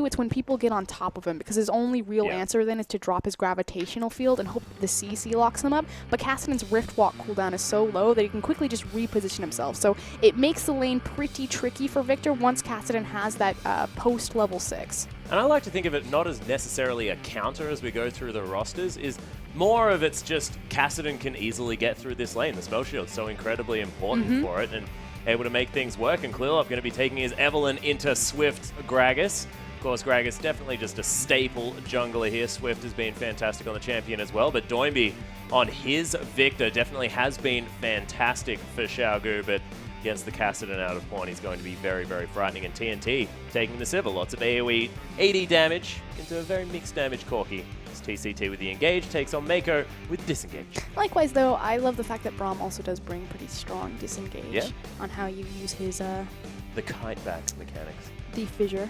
it's when people get on top of him, because his only real answer then is to drop his gravitational field and hope the CC locks him up. But Kassadin's Rift Walk cooldown is so low that he can quickly just reposition himself. So it makes the lane pretty tricky for Victor once Kassadin has that post level 6. And I like to think of it not as necessarily a counter as we go through the rosters, is more of it's just Kassadin can easily get through this lane. The spell shield's so incredibly important for it and able to make things work. And ClearLove going to be taking his Evelynn into Swift Gragas. Of course, Gragas definitely just a staple jungler here. Swift has been fantastic on the champion as well, but Doinb on his Victor definitely has been fantastic for Xiaogu, but against the Kassadin out of pawn, he's going to be very, very frightening. And TNT taking the Sivir. Lots of AoE 80 damage into a very mixed damage Corki. As TCT with the engage takes on Mako with disengage. Likewise, though, I love the fact that Braum also does bring pretty strong disengage on how you use his... the kite back mechanics. The fissure.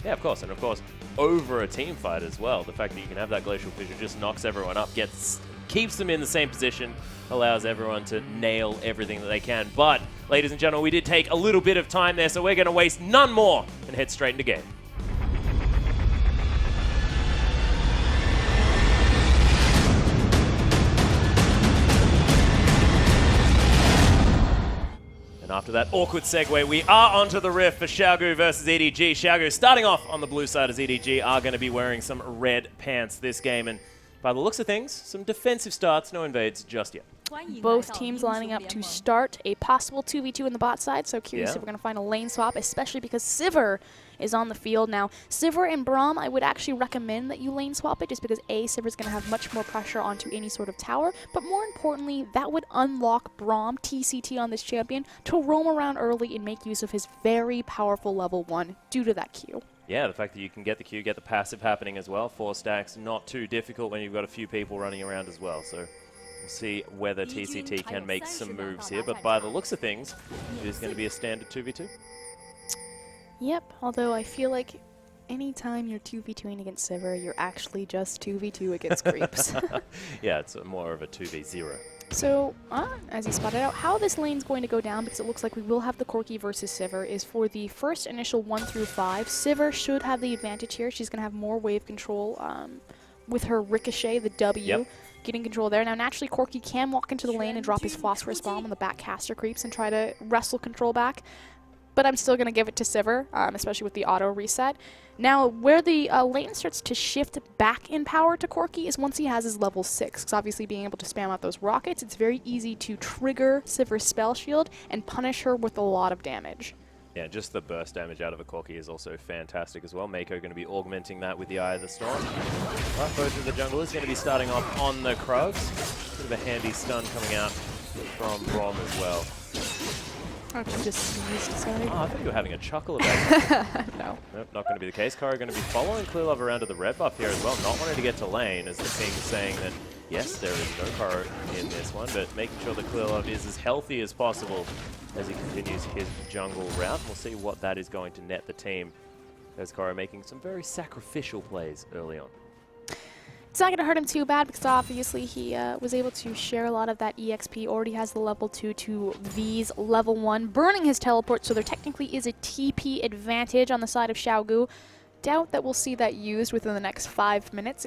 Yeah, of course. And of course, over a team fight as well. The fact that you can have that glacial fissure just knocks everyone up, keeps them in the same position, allows everyone to nail everything that they can. But, ladies and gentlemen, we did take a little bit of time there, so we're going to waste none more and head straight into game. And after that awkward segue, we are onto the riff for Xiaogu versus EDG. Xiaogu starting off on the blue side as EDG are going to be wearing some red pants this game. And by the looks of things, some defensive starts, no invades just yet. Both teams lining up to start a possible 2v2 in the bot side, so curious if we're going to find a lane swap, especially because Sivir is on the field now. Sivir and Braum, I would actually recommend that you lane swap it, just because A, Sivir's going to have much more pressure onto any sort of tower, but more importantly, that would unlock Braum, TCT on this champion, to roam around early and make use of his very powerful level 1 due to that Q. Yeah, the fact that you can get the Q, get the passive happening as well. 4 stacks, not too difficult when you've got a few people running around as well. So we'll see whether TCT can make some moves here. But by the looks of things, it is going to be a standard 2v2. Yep, although I feel like anytime you're 2v2ing against Sivir, you're actually just 2v2 against creeps. Yeah, it's more of a 2v0. So, as you spotted out, how this lane's going to go down, because it looks like we will have the Corki versus Sivir, is for the first initial 1 through 5. Sivir should have the advantage here. She's going to have more wave control with her Ricochet, the W, getting control there. Now, naturally, Corki can walk into the lane and drop his Phosphorus Bomb on the back caster creeps and try to wrestle control back. But I'm still going to give it to Sivir, especially with the auto reset. Now, where the lane starts to shift back in power to Corki is once he has his level 6. Because obviously being able to spam out those rockets, it's very easy to trigger Sivir's spell shield and punish her with a lot of damage. Yeah, just the burst damage out of a Corki is also fantastic as well. Mako going to be augmenting that with the Eye of the Storm. But both of the junglers going to be starting off on the Krugs. Bit of a handy stun coming out from Braum as well. Oh, you just sneezed, sorry. Oh, I thought you were having a chuckle about that. No. Nope, not going to be the case. Kara going to be following ClearLove around to the red buff here as well, not wanting to get to lane, as the team is saying that, yes, there is no Kara in this one, but making sure that ClearLove is as healthy as possible as he continues his jungle route. We'll see what that is going to net the team, as Kara making some very sacrificial plays early on. It's not going to hurt him too bad, because obviously he was able to share a lot of that EXP. Already has the level 2 to V's level 1, burning his teleport, so there technically is a TP advantage on the side of Xiaogu. Doubt that we'll see that used within the next 4 minutes,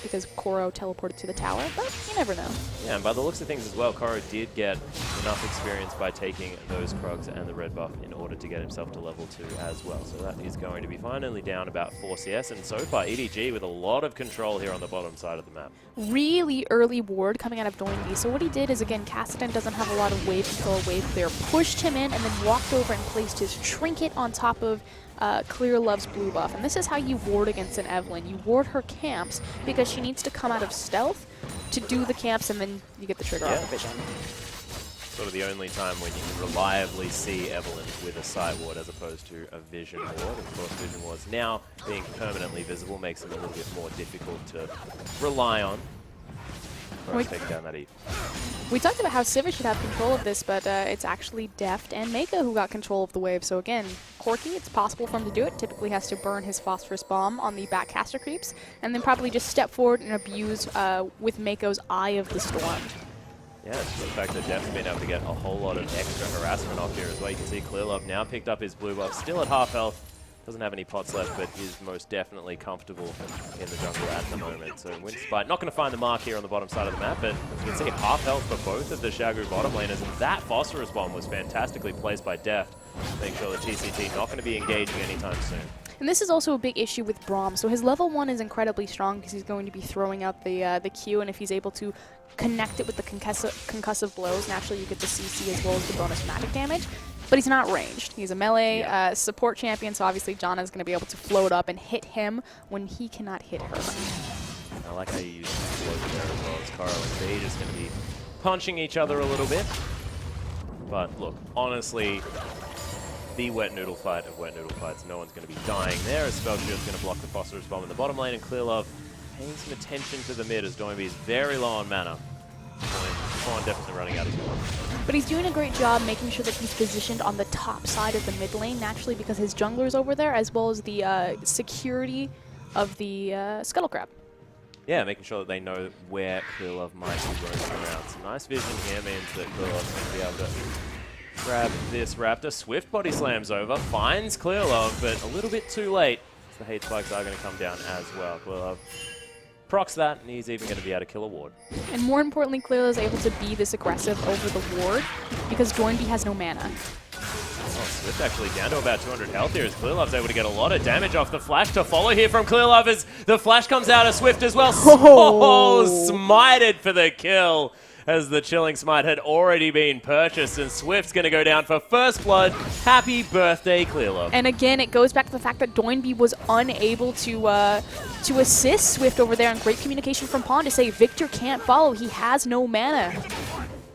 because Koro teleported to the tower, but you never know. Yeah, and by the looks of things as well, Koro did get enough experience by taking those Krugs and the red buff in order to get himself to level 2 as well. So that is going to be fine, only down about 4 CS, and so far EDG with a lot of control here on the bottom side of the map. Really early ward coming out of Doinb. So what he did is, again, Kassadin doesn't have a lot of wave control, wave clear, pushed him in, and then walked over and placed his trinket on top of ClearLove's blue buff. And this is how you ward against an Evelynn. You ward her camps because she needs to come out of stealth to do the camps, and then you get the trigger off the vision. Sort of the only time when you can reliably see Evelynn with a sight ward as opposed to a vision ward. Of course, vision wards now being permanently visible makes them a little bit more difficult to rely on. Taking down that E. We talked about how Sivir should have control of this, but it's actually Deft and Mako who got control of the wave. So again, Corki, it's possible for him to do it. Typically has to burn his Phosphorus Bomb on the back caster creeps, and then probably just step forward and abuse with Mako's Eye of the Storm. Yeah, it's the fact that Deft's been able to get a whole lot of extra harassment off here as well. You can see ClearLove now picked up his blue buff, still at half health. Doesn't have any pots left, but is most definitely comfortable in the jungle at the moment. So Winterspite not going to find the mark here on the bottom side of the map, but you can see half health for both of the Shagu bottom laners, and that Phosphorus Bomb was fantastically placed by Deft. Make sure that TCT not going to be engaging anytime soon. And this is also a big issue with Braum. So his level 1 is incredibly strong because he's going to be throwing out the Q, and if he's able to connect it with the concussive blows, naturally you get the CC as well as the bonus magic damage. But he's not ranged. He's a melee support champion, so obviously Janna is going to be able to float up and hit him when he cannot hit her. I like how you use float there as well as Karo and B just going to be punching each other a little bit. But look, honestly, the wet noodle fight of wet noodle fights, no one's going to be dying there as Spellshield's going to block the Phosphorus Bomb in the bottom lane, and ClearLove paying some attention to the mid as Doinb is very low on mana. Pawn definitely running out as well. But he's doing a great job making sure that he's positioned on the top side of the mid lane, naturally because his jungler's over there, as well as the security of the Scuttle Crab. Yeah, making sure that they know where ClearLove might be roaming around. Some nice vision here means that ClearLove's going to be able to grab this Raptor. Swift body slams over, finds ClearLove, but a little bit too late. The hate spikes are going to come down as well. ClearLove procs that, and he's even going to be able to kill a ward. And more importantly, ClearLove is able to be this aggressive over the ward because Doinb has no mana. Oh, Swift actually down to about 200 health here as ClearLove's able to get a lot of damage off the flash to follow here from ClearLove as the flash comes out of Swift as well. Oh, smited for the kill as the Chilling Smite had already been purchased, and Swift's going to go down for first blood. Happy birthday, ClearLove. And again, it goes back to the fact that Doinb was unable to assist Swift over there, and great communication from Pawn to say Victor can't follow. He has no mana.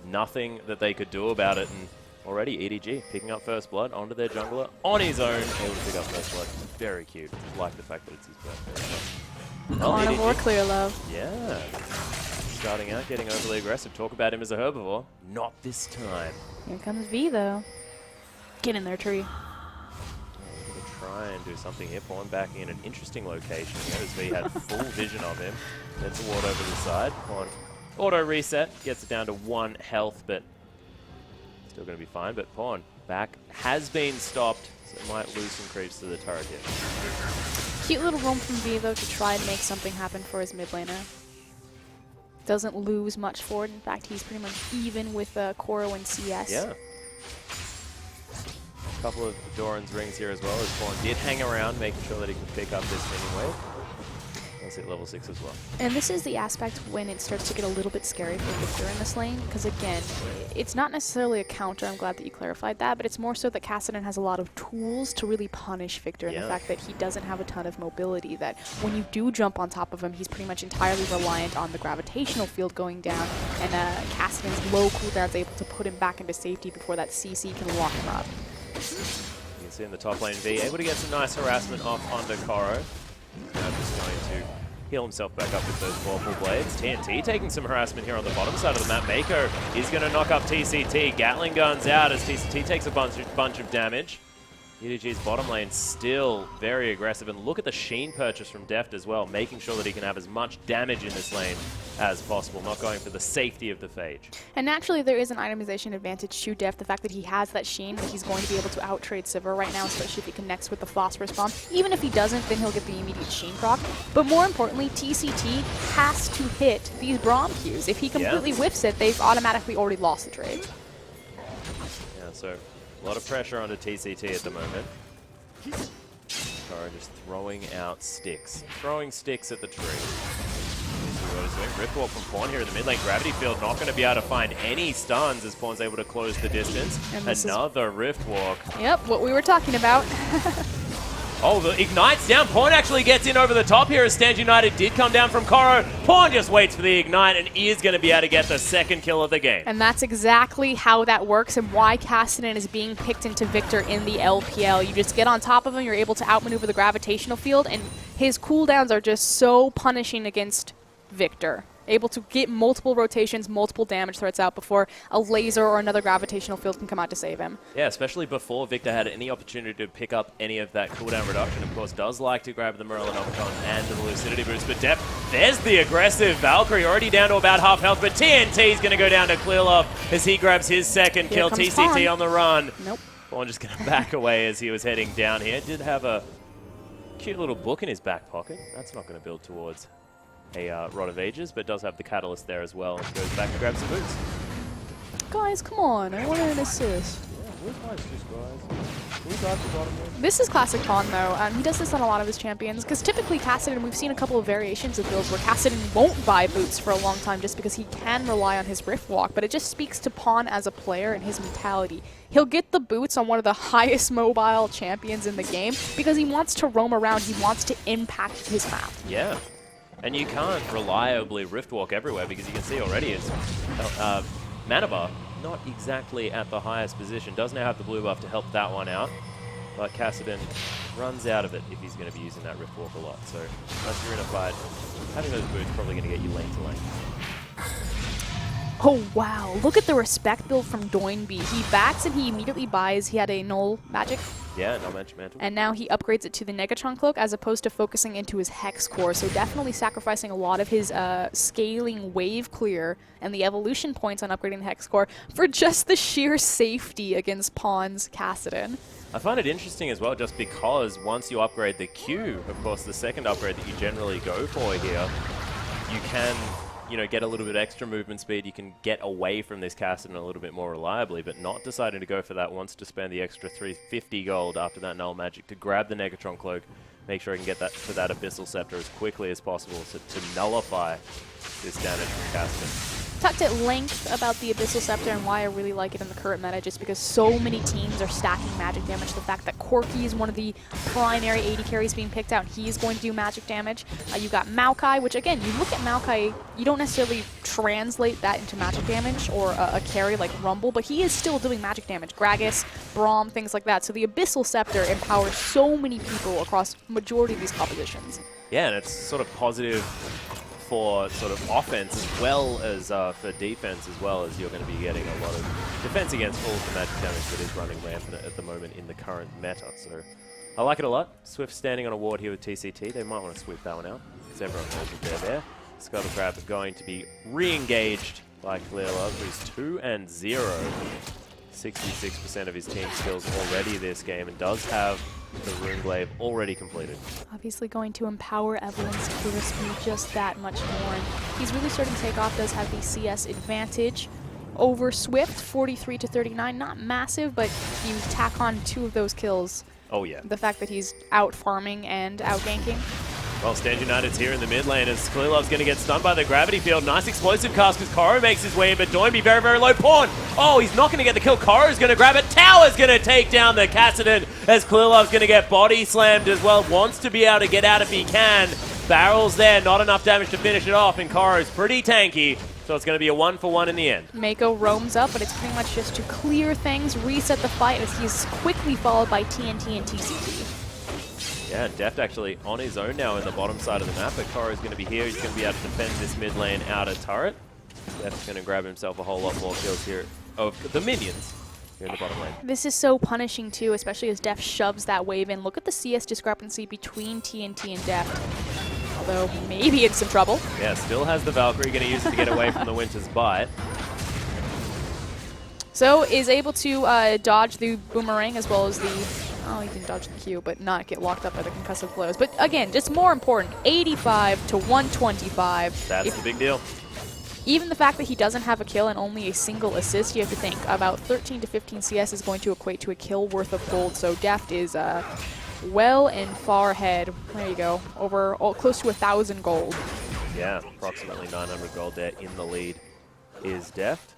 Nothing that they could do about it, and already EDG picking up first blood onto their jungler on his own, able to pick up first blood. Very cute. Just like the fact that it's his birthday. Well, Carnivore ClearLove. Yeah. Starting out, getting overly aggressive. Talk about him as a herbivore. Not this time. Here comes V, though. Get in there, tree. Going to try and do something here. Pawn backing in an interesting location here as V had full vision of him. Gets a ward over the side. Pawn auto reset. Gets it down to 1 health, but still going to be fine. But Pawn back has been stopped, so it might lose some creeps to the turret here. Cute little roam from V, though, to try and make something happen for his mid laner. Doesn't lose much for it. In fact, he's pretty much even with Koro and CS. Yeah. A couple of Doran's rings here as well, as Pawn did hang around, making sure that he could pick up this mini wave. That's at level 6 as well. And this is the aspect when it starts to get a little bit scary for Victor in this lane, because again, it's not necessarily a counter, I'm glad that you clarified that, but it's more so that Kassadin has a lot of tools to really punish Victor, and the fact that he doesn't have a ton of mobility, that when you do jump on top of him, he's pretty much entirely reliant on the gravitational field going down, and Kassadin's low cooldown is able to put him back into safety before that CC can lock him up. You can see in the top lane V, able to get some nice harassment off onto Koro. Now just going to heal himself back up with those Vorpal Blades. TNT taking some harassment here on the bottom side of the map. Mako is going to knock up TCT. Gatling guns out as TCT takes a bunch of damage. EDG's bottom lane still very aggressive. And look at the Sheen purchase from Deft as well, making sure that he can have as much damage in this lane as possible, not going for the safety of the Phage. And naturally, there is an itemization advantage to Deft. The fact that he has that Sheen, that he's going to be able to out-trade Sivir right now, especially if he connects with the Phosphorus Bomb. Even if he doesn't, then he'll get the immediate Sheen proc. But more importantly, TCT has to hit these Braum Qs. If he completely whiffs it, they've automatically already lost the trade. Yeah, so a lot of pressure onto TCT at the moment. Koro just throwing out sticks. Throwing sticks at the tree. Riftwalk from Pawn here in the mid lane. Gravity Field not going to be able to find any stuns as Pawn's able to close the distance. Another Riftwalk. Yep, what we were talking about. Oh, the Ignite's down. Pawn actually gets in over the top here as Stand United did come down from Koro. Pawn just waits for the Ignite and is going to be able to get the second kill of the game. And that's exactly how that works and why Kassadin is being picked into Victor in the LPL. You just get on top of him, you're able to outmaneuver the gravitational field, and his cooldowns are just so punishing against Victor. Able to get multiple rotations, multiple damage threats out before a laser or another gravitational field can come out to save him. Yeah, especially before Victor had any opportunity to pick up any of that cooldown reduction. Of course, does like to grab the Morellonomicon and the Lucidity boost. But Deft, there's the aggressive Valkyrie, already down to about half health. But TNT is going to go down to ClearLove as he grabs his second kill. TCT Pawn on the run. Nope. Pawn just going to back away as he was heading down here. Did have a cute little book in his back pocket. That's not going to build towards a Rod of Ages, but does have the Catalyst there as well. And goes back and grabs some boots. Guys, come on. I want an assist. Yeah, where's my assist, guys? Can we dive to the bottom there? This is classic Pawn, though. He does this on a lot of his champions, because typically Kassadin, we've seen a couple of variations of builds where Kassadin won't buy boots for a long time just because he can rely on his Rift Walk, but it just speaks to Pawn as a player and his mentality. He'll get the boots on one of the highest mobile champions in the game because he wants to roam around, he wants to impact his map. Yeah. And you can't reliably Rift Walk everywhere because you can see already his mana bar not exactly at the highest position. Does now have the blue buff to help that one out. But Kassadin runs out of it if he's going to be using that Rift Walk a lot. So once you're in a fight, having those boots probably going to get you lane to lane. Oh wow, look at the respect build from Doinb. He backs and he immediately buys. He had a null magic. Yeah, null magic mantle. And now he upgrades it to the Negatron Cloak as opposed to focusing into his Hex Core. So definitely sacrificing a lot of his scaling wave clear and the evolution points on upgrading the Hex Core for just the sheer safety against Pawn's Kassadin. I find it interesting as well just because once you upgrade the Q, of course the second upgrade that you generally go for here, you can get a little bit extra movement speed. You can get away from this Kassadin a little bit more reliably, but not deciding to go for that, wants to spend the extra 350 gold after that null magic to grab the Negatron Cloak, make sure I can get that to that Abyssal Scepter as quickly as possible to nullify this damage from Kassadin. Talked at length about the Abyssal Scepter and why I really like it in the current meta, just because so many teams are stacking magic damage. The fact that Corki is one of the primary AD carries being picked out, he is going to do magic damage. You got Maokai, which again, you look at Maokai, you don't necessarily translate that into magic damage or a carry like Rumble, but he is still doing magic damage. Gragas, Braum, things like that. So the Abyssal Scepter empowers so many people across majority of these compositions. Yeah, and it's sort of positive for sort of offense as well as for defense, as well as you're going to be getting a lot of defense against all of the magic damage that is running rampant at the moment in the current meta. So I like it a lot. Swift standing on a ward here with TCT. They might want to sweep that one out because everyone knows that they're there. Scuttle Crab is going to be re-engaged by ClearLove, who's 2-0. 66% of his team skills already this game and does have the Rune Glaive already completed. Obviously going to empower Evelyn's clear speed just that much more. And he's really starting to take off, does have the CS advantage over Swift, 43 to 39. Not massive, but you tack on 2 of those kills. Oh yeah. The fact that he's out farming and out ganking. Well, Stand United's here in the mid lane as ClearLove's going to get stunned by the gravity field. Nice explosive cast because Koro makes his way in, but Doinb very, very low. Pawn! Oh, he's not going to get the kill. Koro's going to grab it. Tower's going to take down the Kassadin as ClearLove's going to get body slammed as well. Wants to be able to get out if he can. Barrels there, not enough damage to finish it off, and Koro's pretty tanky. So it's going to be a 1-for-1 in the end. Mako roams up, but it's pretty much just to clear things, reset the fight as he's quickly followed by TNT and TCT. Yeah, Deft actually on his own now in the bottom side of the map, but Koro's going to be here. He's going to be able to defend this mid lane outer turret. Deft's going to grab himself a whole lot more kills here of the minions here in the bottom lane. This is so punishing too, especially as Deft shoves that wave in. Look at the CS discrepancy between TNT and Deft. Although maybe in some trouble. Yeah, still has the Valkyrie, going to use it to get away from the Winter's Bite. So is able to dodge the boomerang as well as the... Oh, he can dodge the Q, but not get locked up by the concussive blows. But again, just more important, 85 to 125. That's the big deal. Even the fact that he doesn't have a kill and only a single assist, you have to think about 13 to 15 CS is going to equate to a kill worth of gold. So Deft is well and far ahead. There you go, over close to 1,000 gold. Yeah, approximately 900 gold there in the lead is Deft.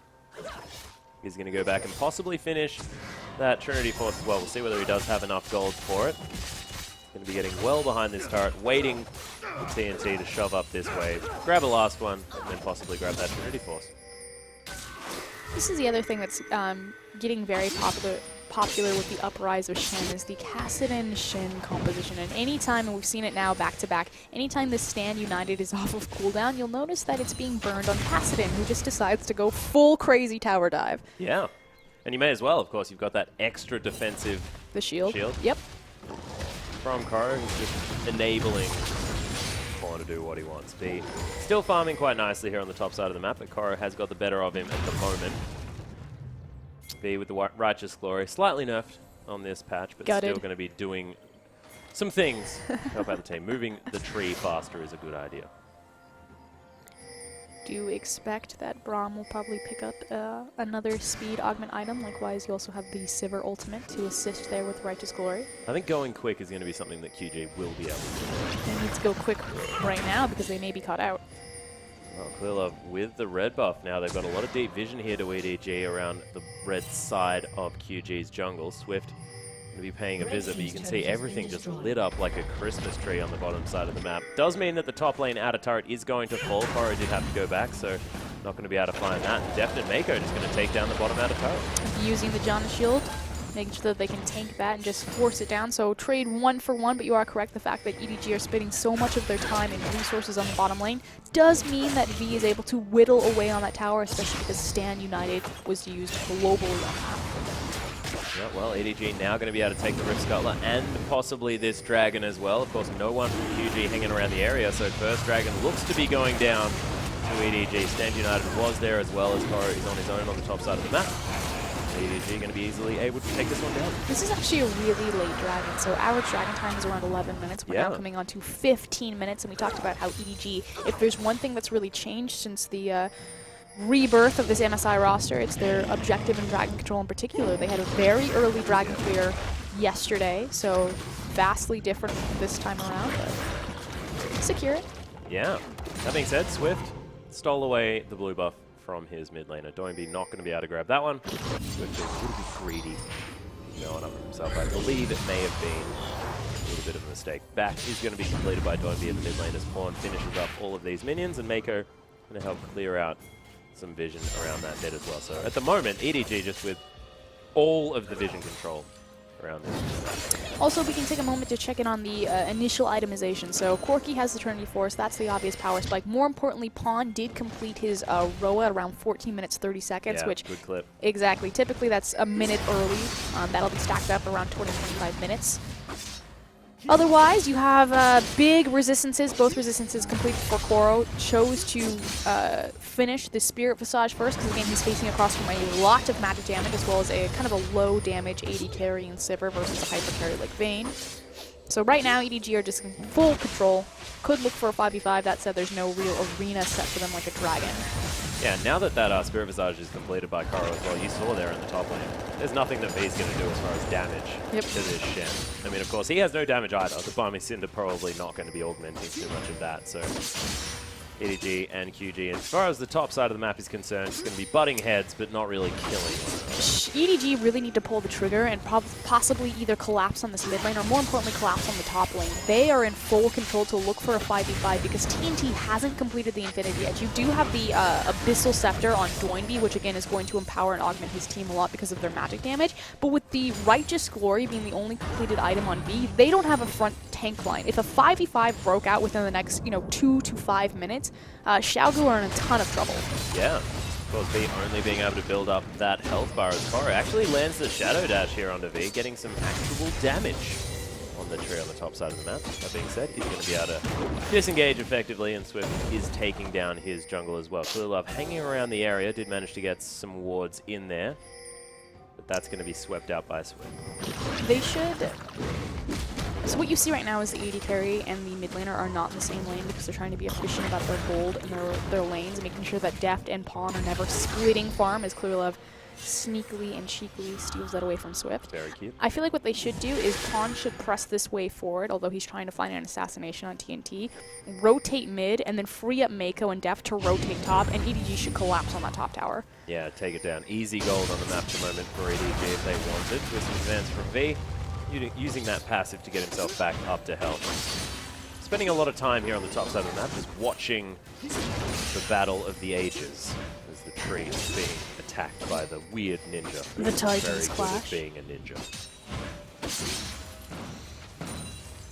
He's going to go back and possibly finish that Trinity Force as well. We'll see whether he does have enough gold for it. Going to be getting well behind this turret, waiting for TNT to shove up this wave, grab a last one, and then possibly grab that Trinity Force. This is the other thing that's getting very popular with the uprise of Shen is the Kassadin Shen composition. And anytime, and we've seen it now back to back, anytime this Stand United is off of cooldown, you'll notice that it's being burned on Kassadin, who just decides to go full crazy tower dive. Yeah. And you may as well, of course. You've got that extra defensive shield. Yep. From Koro, who's just enabling Pawn to do what he wants. B still farming quite nicely here on the top side of the map, but Koro has got the better of him at the moment. B with the Righteous Glory, slightly nerfed on this patch, but still going to be doing some things help out the team. Moving the tree faster is a good idea. Do you expect that Braum will probably pick up another speed augment item? Likewise, you also have the Sivir ultimate to assist there with Righteous Glory. I think going quick is going to be something that QG will be able to do. They need to go quick right now because they may be caught out. Well, ClearLove with the red buff now. They've got a lot of deep vision here to EDG around the red side of QG's jungle. Swift going to be paying a visit, but you can see everything just lit up like a Christmas tree on the bottom side of the map. Does mean that the top lane outer turret is going to fall. Koro did have to go back, so not going to be able to find that. Deft and Mako just going to take down the bottom outer turret. Using the Janna shield, making sure that they can tank that and just force it down. So trade 1 for 1, but you are correct. The fact that EDG are spending so much of their time and resources on the bottom lane does mean that V is able to whittle away on that tower, especially because Stand United was used globally on that. Yeah, well, EDG now going to be able to take the Rift Scuttler and possibly this Dragon as well. Of course, no one from QG hanging around the area, so first Dragon looks to be going down to EDG. Stand United was there as well as Koro is on his own on the top side of the map. EDG going to be easily able to take this one down. This is actually a really late Dragon, so average Dragon time is around 11 minutes. We're now coming on to 15 minutes, and we talked about how EDG, if there's one thing that's really changed since the rebirth of this MSI roster, it's their objective and Dragon control in particular. They had a very early Dragon clear yesterday, so vastly different this time around, but secure it. Yeah. That being said, Swift stole away the blue buff from his mid laner. Doinb not going to be able to grab that one. Swift is a little bit greedy. No one up for himself. I believe it may have been a little bit of a mistake. Back is going to be completed by Doinb in the mid lane as Pawn finishes up all of these minions, and Mako going to help clear out some vision around that mid as well. So at the moment, EDG just with all of the vision control around this. Also, we can take a moment to check in on the initial itemization. So Corki has the Trinity Force, that's the obvious power spike. More importantly, Pawn did complete his Roa around 14 minutes 30 seconds, which good clip. Exactly. Typically that's a minute early. That'll be stacked up around 20-25 minutes. Otherwise, you have big resistances. Both resistances completed for Koro. Chose to finish the Spirit Visage first, because again, he's facing across from a lot of magic damage, as well as a kind of a low damage AD carry in Sivir versus a hyper carry like Vayne. So right now, EDG are just in full control. Could look for a 5v5. That said, there's no real arena set for them like a Dragon. Yeah, now that Spirit Visage is completed by Koro as well, you saw there in the top lane, there's nothing that V's going to do as far as damage to this Shen. I mean, of course, he has no damage either. The Barmy Cinder probably not going to be augmenting too much of that, so EDG and QG. As far as the top side of the map is concerned, it's going to be butting heads, but not really killing. EDG really need to pull the trigger and possibly either collapse on this mid lane, or more importantly, collapse on the top lane. They are in full control to look for a 5v5 because TNT hasn't completed the Infinity yet. You do have the Abyssal Scepter on Doinb, which again is going to empower and augment his team a lot because of their magic damage. But with the Righteous Glory being the only completed item on V, they don't have a front tank line. If a 5v5 broke out within the next 2 to 5 minutes, Xiaogu are in a ton of trouble. Yeah. Of course, V only being able to build up that health bar as Koro actually lands the Shadow Dash here onto V, getting some actual damage on the tree on the top side of the map. That being said, he's going to be able to disengage effectively, and Swift is taking down his jungle as well. ClearLove hanging around the area, did manage to get some wards in there, but that's going to be swept out by Swift. They should... So what you see right now is the AD carry and the mid laner are not in the same lane because they're trying to be efficient about their gold and their lanes, and making sure that Deft and Pawn are never splitting farm, as ClearLove sneakily and cheekily steals that away from Swift. Very cute. I feel like what they should do is Pawn should press this wave forward, although he's trying to find an assassination on TNT, rotate mid, and then free up Mako and Deft to rotate top, and EDG should collapse on that top tower. Yeah, take it down. Easy gold on the map at the moment for EDG if they wanted, with some advance from V. Using that passive to get himself back up to health. Spending a lot of time here on the top side of the map, just watching the battle of the ages as the tree is being attacked by the weird ninja. The Titans clash. Being a ninja.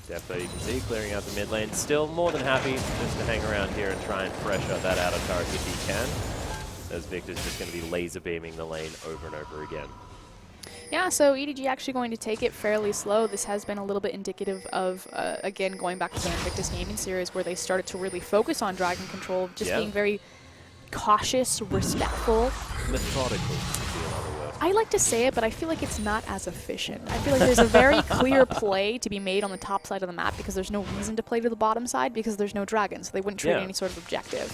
Deft, though, you can see, clearing out the mid lane. Still more than happy just to hang around here and try and pressure that outer turret if he can, as Victor's just going to be laser beaming the lane over and over again. Yeah, so EDG actually going to take it fairly slow. This has been a little bit indicative of, again, going back to the Invictus gaming series where they started to really focus on Dragon control, just being very cautious, respectful. Methodical would be another word. I like to say it, but I feel like it's not as efficient. I feel like there's a very clear play to be made on the top side of the map because there's no reason to play to the bottom side because there's no dragon, so they wouldn't trade any sort of objective.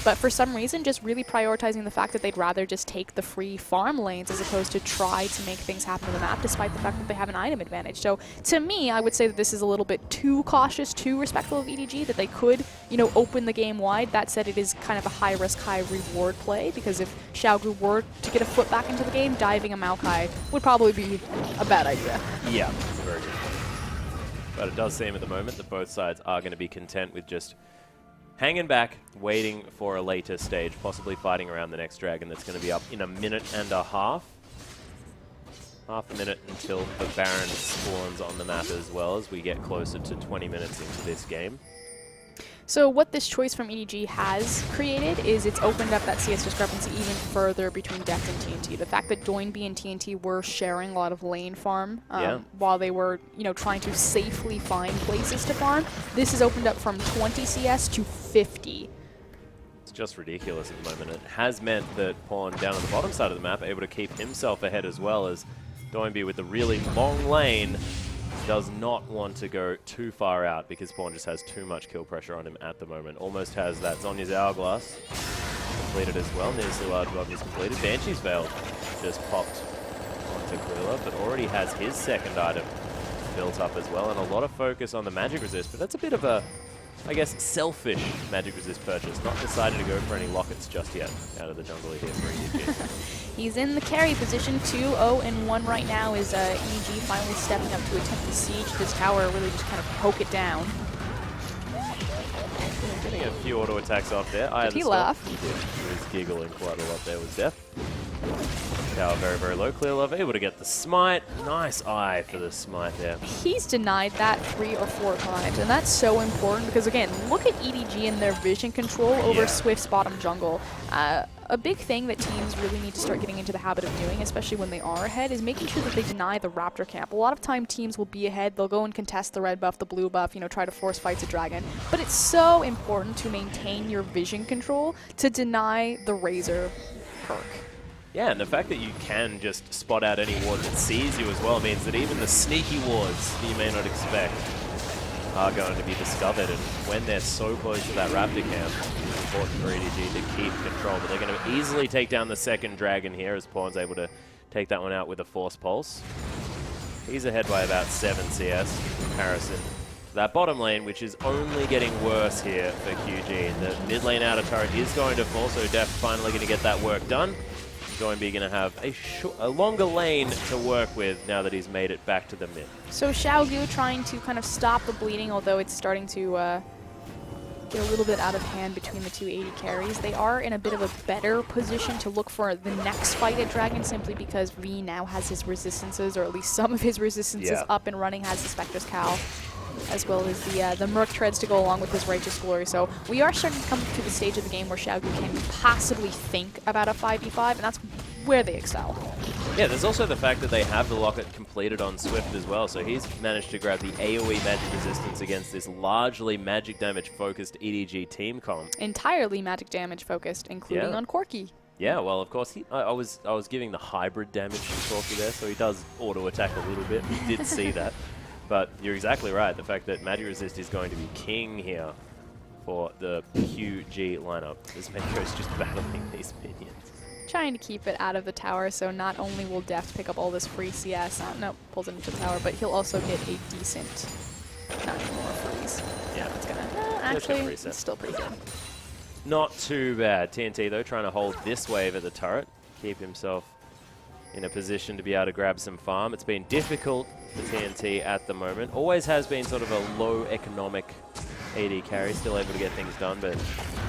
But for some reason, just really prioritizing the fact that they'd rather just take the free farm lanes as opposed to try to make things happen on the map, despite the fact that they have an item advantage. So to me, I would say that this is a little bit too cautious, too respectful of EDG, that they could, you know, open the game wide. That said, it is kind of a high-risk, high-reward play, because if Xiaogu were to get a foot back into the game, diving a Maokai would probably be a bad idea. Yeah, it's a very good point. But it does seem at the moment that both sides are going to be content with just hanging back, waiting for a later stage, possibly fighting around the next dragon that's going to be up in a minute and a half. Half a minute until the Baron spawns on the map as well, as we get closer to 20 minutes into this game. So what this choice from EDG has created is it's opened up that CS discrepancy even further between Deft and TNT. The fact that Doinb and TNT were sharing a lot of lane farm while they were, you know, trying to safely find places to farm, this has opened up from 20 CS to 50. It's just ridiculous at the moment. It has meant that Pawn down on the bottom side of the map able to keep himself ahead as well, as Doinb with the really long lane does not want to go too far out because Pawn just has too much kill pressure on him at the moment. Almost has that Zhonya's Hourglass completed as well. Nearly large button is completed. Banshee's Veil just popped onto QuiLove, but already has his second item built up as well. And a lot of focus on the magic resist, but that's a bit of a, I guess, selfish magic resist purchase. Not decided to go for any lockets just yet out of the jungle here for EDG. He's in the carry position, 2-0-1 right now, is EDG finally stepping up to attempt to siege this tower, really just kind of poke it down. Yeah, getting a few auto attacks off there. Did he laugh? He did. He was giggling quite a lot there with Deft. Tower very, very low. ClearLove able to get the smite. Nice eye for the smite there. He's denied that 3 or 4 times, and that's so important because, again, look at EDG and their vision control over Swift's bottom jungle. A big thing that teams really need to start getting into the habit of doing, especially when they are ahead, is making sure that they deny the Raptor camp. A lot of time teams will be ahead, they'll go and contest the red buff, the blue buff, you know, try to force fights a dragon. But it's so important to maintain your vision control to deny the Razor perk. Yeah, and the fact that you can just spot out any ward that sees you as well means that even the sneaky wards that you may not expect are going to be discovered. And when they're so close to that Raptor camp, it's important for EDG to keep control. But they're going to easily take down the second dragon here, as Pawn's able to take that one out with a Force Pulse. He's ahead by about 7 CS in comparison to that bottom lane, which is only getting worse here for QG. The mid lane outer turret is going to fall, so Deft finally going to get that work done. Doinb going to have a longer lane to work with now that he's made it back to the mid. So Xiaogu trying to kind of stop the bleeding, although it's starting to get a little bit out of hand between the two AD carries. They are in a bit of a better position to look for the next fight at Dragon, simply because V now has his resistances, or at least some of his resistances up and running, has the Spectre's Cowl, as well as the Merc Treads to go along with his Righteous Glory. So we are starting to come to the stage of the game where Xiaogu can possibly think about a 5v5, and that's where they excel. Yeah, there's also the fact that they have the locket completed on Swift as well, so he's managed to grab the AoE magic resistance against this largely magic damage focused EDG team comp. Entirely magic damage focused, including on Corki. Yeah, well, of course, I was giving the hybrid damage to Corki there, so he does auto attack a little bit. We did see that. But you're exactly right. The fact that Magic Resist is going to be king here for the QG lineup. This Mako's just battling these minions. Trying to keep it out of the tower, so not only will Deft pick up all this free CS, pulls it into the tower, but he'll also get a decent, not more freeze. Yeah, it's gonna, actually, it's still pretty good. Not too bad. TNT, though, trying to hold this wave at the turret, keep himself in a position to be able to grab some farm. It's been difficult for TNT at the moment. Always has been sort of a low economic AD carry, still able to get things done, but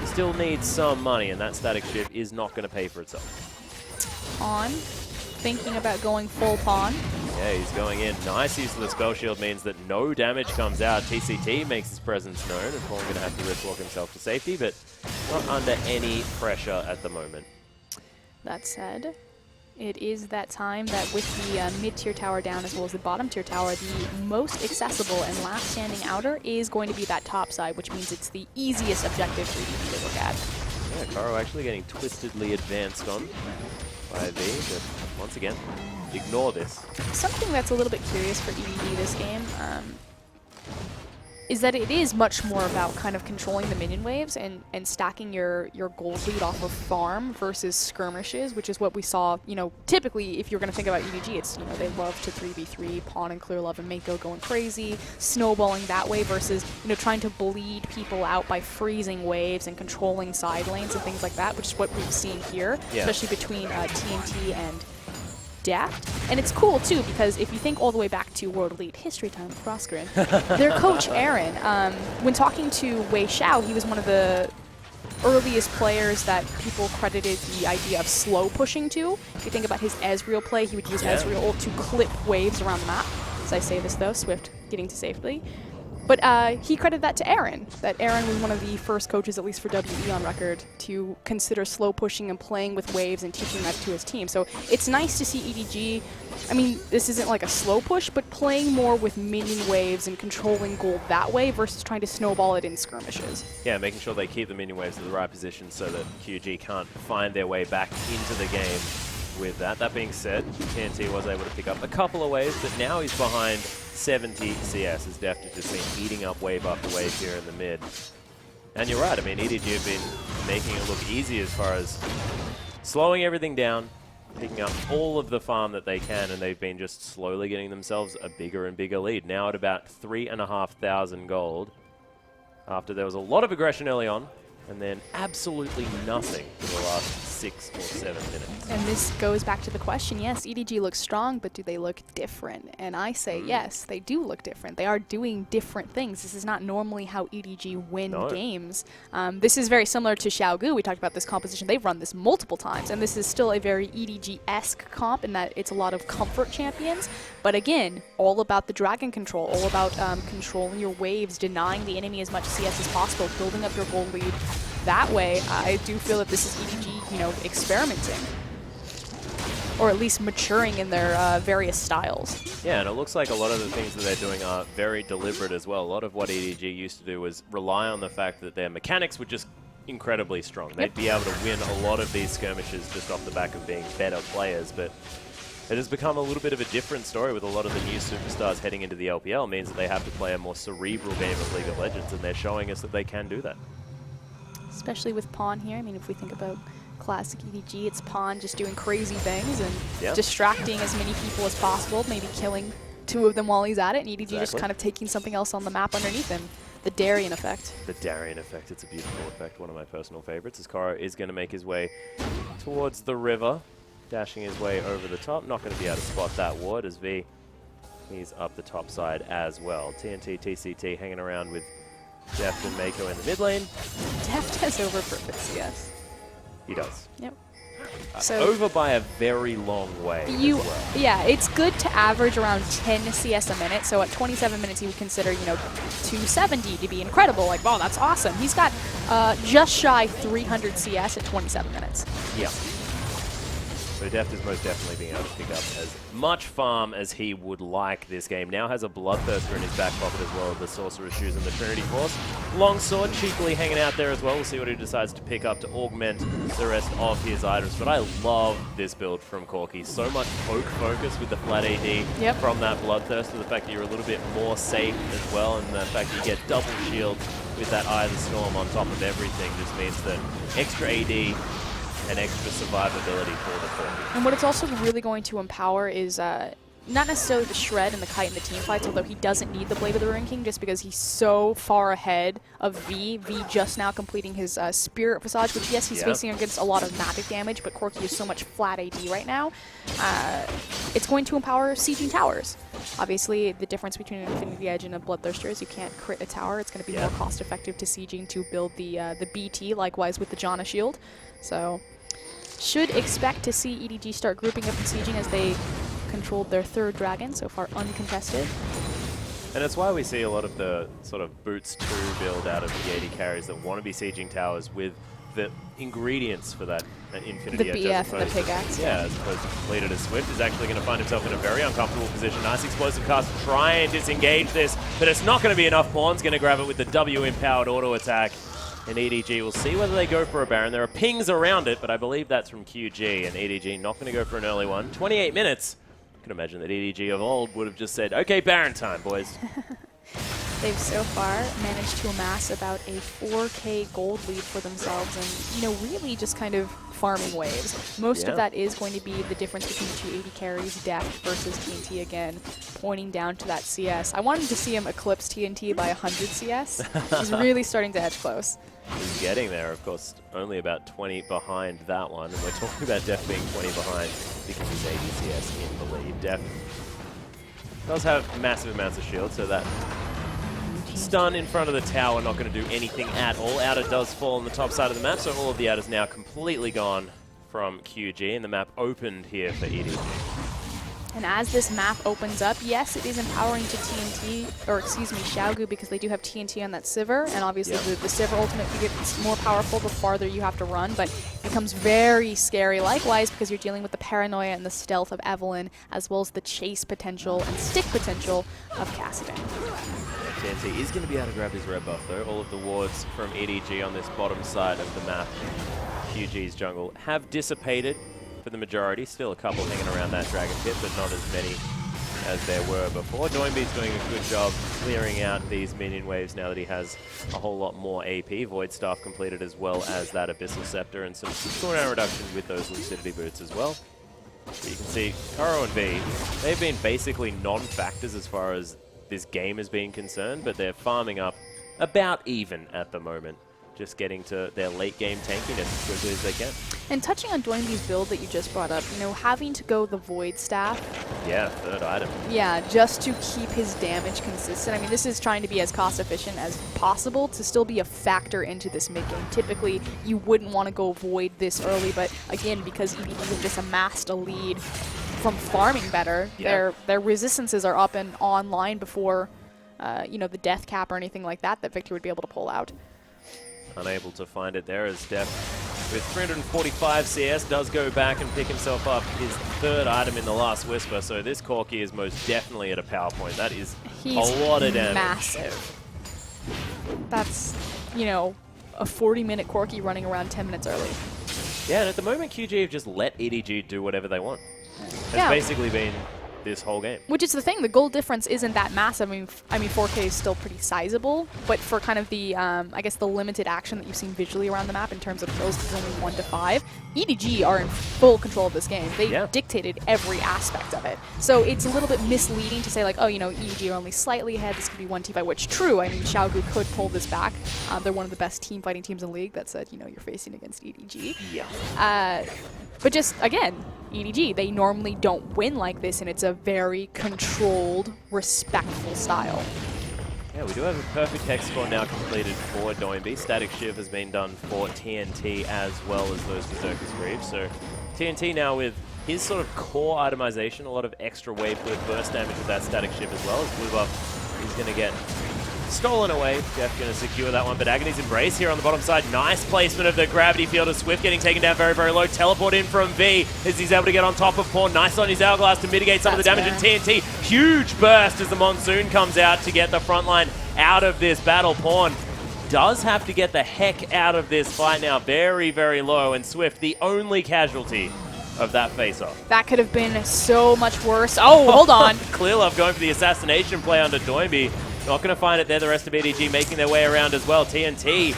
he still needs some money, and that static ship is not going to pay for itself. Pawn, thinking about going full Pawn. Yeah, he's going in. Nice use of the spell shield means that no damage comes out. TCT makes his presence known, and Pawn going to have to risk walk himself to safety, but not under any pressure at the moment. That said, it is that time that with the mid-tier tower down as well as the bottom-tier tower, the most accessible and last standing outer is going to be that top side, which means it's the easiest objective for you to look at. Yeah, Karo actually getting twistedly advanced on by V, but once again, ignore this. Something that's a little bit curious for EDG this game is that it is much more about kind of controlling the minion waves and stacking your gold lead off of farm versus skirmishes, which is what we saw, you know, typically if you're going to think about EDG, it's, you know, they love to 3v3, Pawn and ClearLove and Mako going crazy, snowballing that way versus, you know, trying to bleed people out by freezing waves and controlling side lanes and things like that, which is what we've seen here, especially between TNT and Deft. And it's cool too because if you think all the way back to World Elite history time with Frostgrin, their coach Aaron, when talking to Wei Xiao, he was one of the earliest players that people credited the idea of slow pushing to. If you think about his Ezreal play, he would use Ezreal ult to clip waves around the map. As I say this though, Swift getting to safely. But he credited that to Aaron, that Aaron was one of the first coaches, at least for WE on record, to consider slow pushing and playing with waves and teaching that to his team. So it's nice to see EDG, I mean, this isn't like a slow push, but playing more with minion waves and controlling gold that way versus trying to snowball it in skirmishes. Yeah, making sure they keep the minion waves in the right position so that QG can't find their way back into the game with that. That being said, TNT was able to pick up a couple of waves, but now he's behind 70 CS as Deft has just been eating up wave after wave here in the mid. And you're right, I mean, EDG have been making it look easy as far as slowing everything down, picking up all of the farm that they can, and they've been just slowly getting themselves a bigger and bigger lead. Now at about 3,500 gold, after there was a lot of aggression early on, and then absolutely nothing for the last 6 or 7 minutes. And this goes back to the question, yes, EDG looks strong, but do they look different? And I say yes, they do look different. They are doing different things. This is not normally how EDG win games. This is very similar to Xiaogu. We talked about this composition. They've run this multiple times, and this is still a very EDG-esque comp in that it's a lot of comfort champions. But again, all about the dragon control, all about controlling your waves, denying the enemy as much CS as possible, building up your gold lead. That way, I do feel that this is EDG, you know, experimenting, or at least maturing in their various styles. Yeah, and it looks like a lot of the things that they're doing are very deliberate as well. A lot of what EDG used to do was rely on the fact that their mechanics were just incredibly strong. They'd be able to win a lot of these skirmishes just off the back of being better players, but it has become a little bit of a different story with a lot of the new superstars heading into the LPL. It means that they have to play a more cerebral game of League of Legends, and they're showing us that they can do that. Especially with Pawn here. I mean, if we think about classic EDG, it's Pawn just doing crazy things and distracting as many people as possible, maybe killing 2 of them while he's at it, and EDG just kind of taking something else on the map underneath him. The Darien effect. The Darien effect, it's a beautiful effect, one of my personal favorites, as Koro is going to make his way towards the river, dashing his way over the top. Not going to be able to spot that ward as V, he's up the top side as well. TNT, TCT hanging around with Deft and Mako in the mid lane. Deft has over perfect CS. He does. Yep. So over by a very long way as well. Yeah, it's good to average around 10 CS a minute. So at 27 minutes, you would consider, you know, 270 to be incredible. Like, wow, that's awesome. He's got just shy 300 CS at 27 minutes. Yeah. So Deft is most definitely being able to pick up as much farm as he would like this game. Now has a Bloodthirster in his back pocket as well, the Sorcerer's Shoes and the Trinity Force. Longsword cheekily hanging out there as well. We'll see what he decides to pick up to augment the rest of his items. But I love this build from Corki. So much poke focus with the flat AD from that Bloodthirster. The fact that you're a little bit more safe as well, and the fact that you get double shield with that Eye of the Storm on top of everything just means that extra AD and extra survivability for the Corki. And what it's also really going to empower is not necessarily the Shred and the Kite in the team fights, although he doesn't need the Blade of the Ruin King just because he's so far ahead of V. V just now completing his Spirit Visage, which yes, he's facing against a lot of magic damage, but Corki is so much flat AD right now. It's going to empower sieging towers. Obviously, the difference between an Infinity Edge and a Bloodthirster is you can't crit a tower. It's going to be more cost effective to sieging to build the BT, likewise with the Janna Shield. So should expect to see EDG start grouping up and sieging as they controlled their 3rd dragon, so far uncontested. And it's why we see a lot of the sort of Boots 2 build out of the AD carries that want to be sieging towers with the ingredients for that Infinity Edge. The BF and the pickaxe. Yeah, as opposed to completed as Swift is actually going to find himself in a very uncomfortable position. Nice explosive cast to try and disengage this, but it's not going to be enough. Pawn's going to grab it with the W-empowered auto attack. And EDG will see whether they go for a Baron. There are pings around it, but I believe that's from QG. And EDG not going to go for an early one. 28 minutes. I can imagine that EDG of old would have just said, okay, Baron time, boys. They've so far managed to amass about a 4K gold lead for themselves and, you know, really just kind of farming waves. Most of that is going to be the difference between the 280 carries, Deft versus TNT again, pointing down to that CS. I wanted to see him eclipse TNT by 100 CS. He's really starting to edge close. He's getting there, of course, only about 20 behind that one. And we're talking about Deft being 20 behind because he's 80 CS in the lead. Deft does have massive amounts of shield, so that stun in front of the tower, not going to do anything at all. Outer does fall on the top side of the map, so all of the outer's now completely gone from QG, and the map opened here for EDG. And as this map opens up, yes, it is empowering to TNT, or excuse me, Xiaogu, because they do have TNT on that Sivir, and obviously the Sivir ultimate gets more powerful the farther you have to run, but it becomes very scary likewise because you're dealing with the paranoia and the stealth of Evelynn, as well as the chase potential and stick potential of Kassadin. TNT is going to be able to grab his red buff though. All of the wards from EDG on this bottom side of the map, QG's jungle, have dissipated for the majority. Still a couple hanging around that dragon pit, but not as many as there were before. Doinb's doing a good job clearing out these minion waves now that he has a whole lot more AP. Void Staff completed as well as that Abyssal Scepter and some cooldown reduction with those Lucidity boots as well. So you can see Kakao and V, they've been basically non-factors as far as this game has been concerned, but they're farming up about even at the moment, just getting to their late game tankiness as quickly as they can. And touching on Doinb's build that you just brought up, you know, having to go the Void Staff. Yeah, third item. Yeah, just to keep his damage consistent. I mean, this is trying to be as cost efficient as possible to still be a factor into this mid game. Typically, you wouldn't want to go Void this early, but again, because EDG have just amassed a lead from farming better, their resistances are up and online before, you know, the death cap or anything like that Victor would be able to pull out. Unable to find it there as Deft, with 345 CS, does go back and pick himself up his third item in the last Whisper. So this Corki is most definitely at a power point. That is a lot of damage. Massive. That's, you know, a 40-minute Corki running around 10 minutes early. Yeah, and at the moment QG have just let EDG do whatever they want. It's basically been this whole game. Which is the thing, the goal difference isn't that massive. I mean 4K is still pretty sizable, but for kind of the, I guess the limited action that you've seen visually around the map in terms of kills, it's only 1 to 5. EDG are in full control of this game. They dictated every aspect of it. So it's a little bit misleading to say like, oh, you know, EDG are only slightly ahead, this could be 1 team fight, which true. I mean, Xiaogu could pull this back. They're one of the best team fighting teams in the league. That said, you know, you're facing against EDG. Yeah. But just, again, EDG, they normally don't win like this, and it's a very controlled, respectful style. Yeah, we do have a perfect hex score now completed for Doinb. Static Shiv has been done for TNT as well as those Berserker's Greaves. So TNT now with his sort of core itemization, a lot of extra wave with burst damage with that Static Shiv as well. As blue buff is going to get stolen away. Deft going to secure that one, but Agony's Embrace here on the bottom side. Nice placement of the gravity field of Swift getting taken down very, very low. Teleport in from V as he's able to get on top of Pawn. Nice on his Hourglass to mitigate some of the damage. And TNT, huge burst as the Monsoon comes out to get the front line out of this battle. Pawn does have to get the heck out of this fight now. Very, very low, and Swift, the only casualty of that face-off. That could have been so much worse. Oh, hold on. ClearLove going for the assassination play under Doinb. Not going to find it there. The rest of EDG making their way around as well. TNT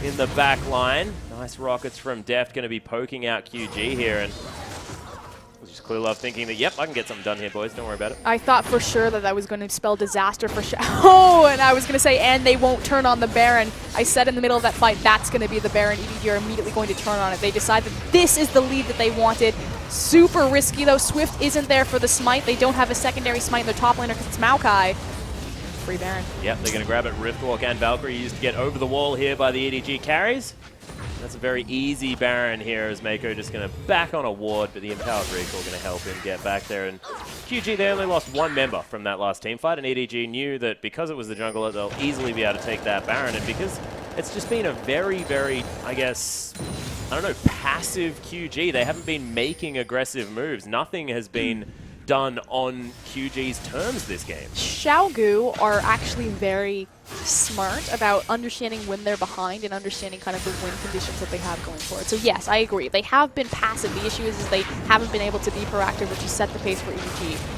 in the back line. Nice rockets from Deft, going to be poking out QG here. And just ClearLove thinking that, yep, I can get something done here, boys. Don't worry about it. I thought for sure that was going to spell disaster for Oh, and I was going to say, and they won't turn on the Baron. I said in the middle of that fight, that's going to be the Baron. EDG are immediately going to turn on it. They decide that this is the lead that they wanted. Super risky, though. Swift isn't there for the smite. They don't have a secondary smite in their top laner because it's Maokai. Free Baron. Yep, they're going to grab it. Riftwalk and Valkyrie used to get over the wall here by the EDG carries. That's a very easy Baron here as Mako just going to back on a ward, but the Empowered Recall going to help him get back there. And QG, they only lost 1 member from that last team fight, and EDG knew that because it was the jungler, they'll easily be able to take that Baron. And because it's just been a very, very, I guess, I don't know, passive QG. They haven't been making aggressive moves. Nothing has been done on QG's terms this game. Xiaogu are actually very smart about understanding when they're behind and understanding kind of the win conditions that they have going forward. So yes, I agree. They have been passive. The issue is they haven't been able to be proactive, which has set the pace for EDG.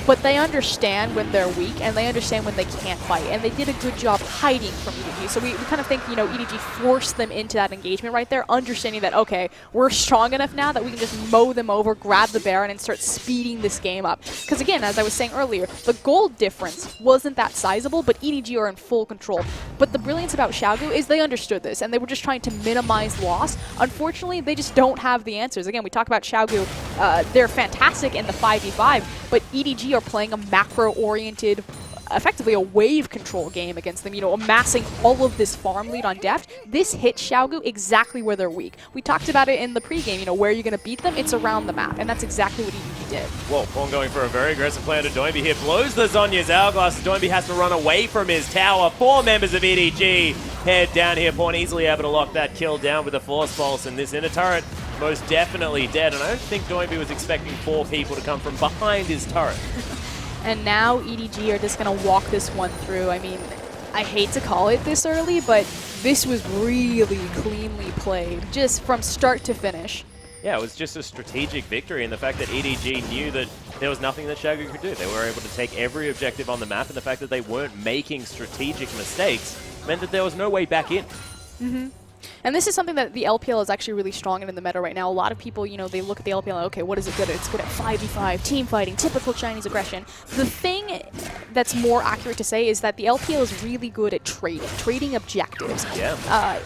But they understand when they're weak, and they understand when they can't fight. And they did a good job hiding from EDG. So we kind of think, you know, EDG forced them into that engagement right there, understanding that, okay, we're strong enough now that we can just mow them over, grab the Baron, and start speeding this game up. Because again, as I was saying earlier, the gold difference wasn't that sizable, but EDG are in full control. But the brilliance about Xiaogu is they understood this, and they were just trying to minimize loss. Unfortunately, they just don't have the answers. Again, we talk about Xiaogu. They're fantastic in the 5v5, but EDG are playing a macro-oriented, effectively a wave control game against them, you know, amassing all of this farm lead on Deft. This hits Xiaogu exactly where they're weak. We talked about it in the pregame, you know, where you're going to beat them, it's around the map, and that's exactly what EDG did. Well, Pawn going for a very aggressive play to Doinb here, blows the Zhonya's hourglass. Doinb has to run away from his tower. 4 members of EDG head down here. Pawn easily able to lock that kill down with a Force Pulse, and this inner turret most definitely dead, and I don't think Doinb was expecting 4 people to come from behind his turret. And now EDG are just going to walk this one through. I mean, I hate to call it this early, but this was really cleanly played, just from start to finish. Yeah, it was just a strategic victory, and the fact that EDG knew that there was nothing that Xiaogu could do. They were able to take every objective on the map, and the fact that they weren't making strategic mistakes meant that there was no way back in. Mm-hmm. And this is something that the LPL is actually really strong in the meta right now. A lot of people, you know, they look at the LPL and, okay, what is it good at? It's good at 5v5, team fighting, typical Chinese aggression. The thing that's more accurate to say is that the LPL is really good at trading objectives. Yeah.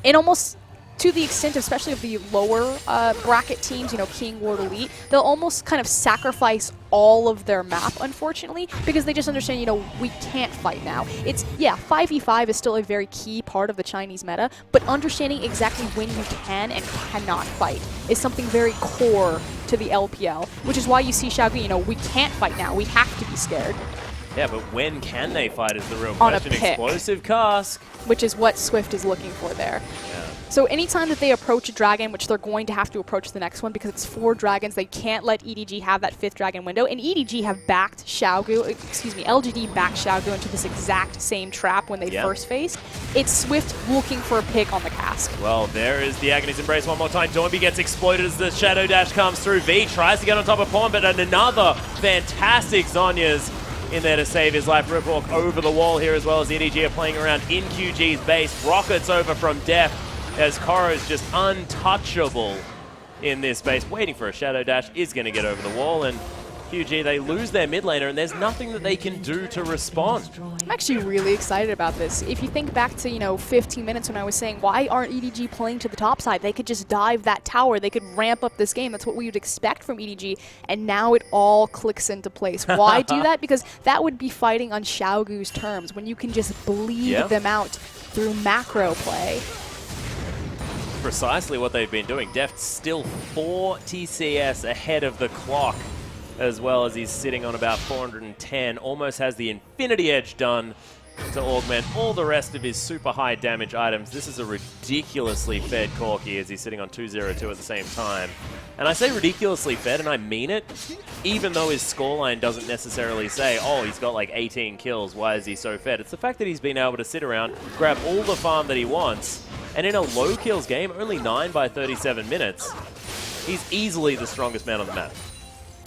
And almost to the extent, especially of the lower bracket teams, you know, King, Ward, Elite, they'll almost kind of sacrifice all of their map, unfortunately, because they just understand, you know, we can't fight now. It's, yeah, 5v5 is still a very key part of the Chinese meta, but understanding exactly when you can and cannot fight is something very core to the LPL, which is why you see Xiaogu, you know, we can't fight now, we have to be scared. Yeah, but when can they fight is the real question. On a pick. Explosive cask. Which is what Swift is looking for there. Yeah. So anytime that they approach a dragon, which they're going to have to approach the next one because it's 4 dragons, they can't let EDG have that 5th dragon window. And EDG have backed Xiaogu, excuse me, LGD backed Xiaogu into this exact same trap when they first faced. It's Swift looking for a pick on the cask. Well, there is the Agony's Embrace one more time. Doinb gets exploded as the Shadow Dash comes through. V tries to get on top of Pawn, but another fantastic Zhonya's in there to save his life. Riphawk over the wall here as well as EDG are playing around in QG's base. Rockets over from Deft as Koro's just untouchable in this base. Waiting for a Shadow Dash, is going to get over the wall, and QG, they lose their mid laner, and there's nothing that they can do to respond. I'm actually really excited about this. If you think back to, you know, 15 minutes when I was saying, why aren't EDG playing to the top side? They could just dive that tower. They could ramp up this game. That's what we would expect from EDG, and now it all clicks into place. Why do that? Because that would be fighting on Xiaogu's terms, when you can just bleed them out through macro play. Precisely what they've been doing. Deft's still 4 TCS ahead of the clock, as well as he's sitting on about 410, almost has the Infinity Edge done to augment all the rest of his super high damage items. This is a ridiculously fed Corki as he's sitting on 202 at the same time. And I say ridiculously fed, and I mean it, even though his scoreline doesn't necessarily say, oh, he's got like 18 kills, why is he so fed? It's the fact that he's been able to sit around, grab all the farm that he wants, and in a low kills game, only 9 by 37 minutes, he's easily the strongest man on the map.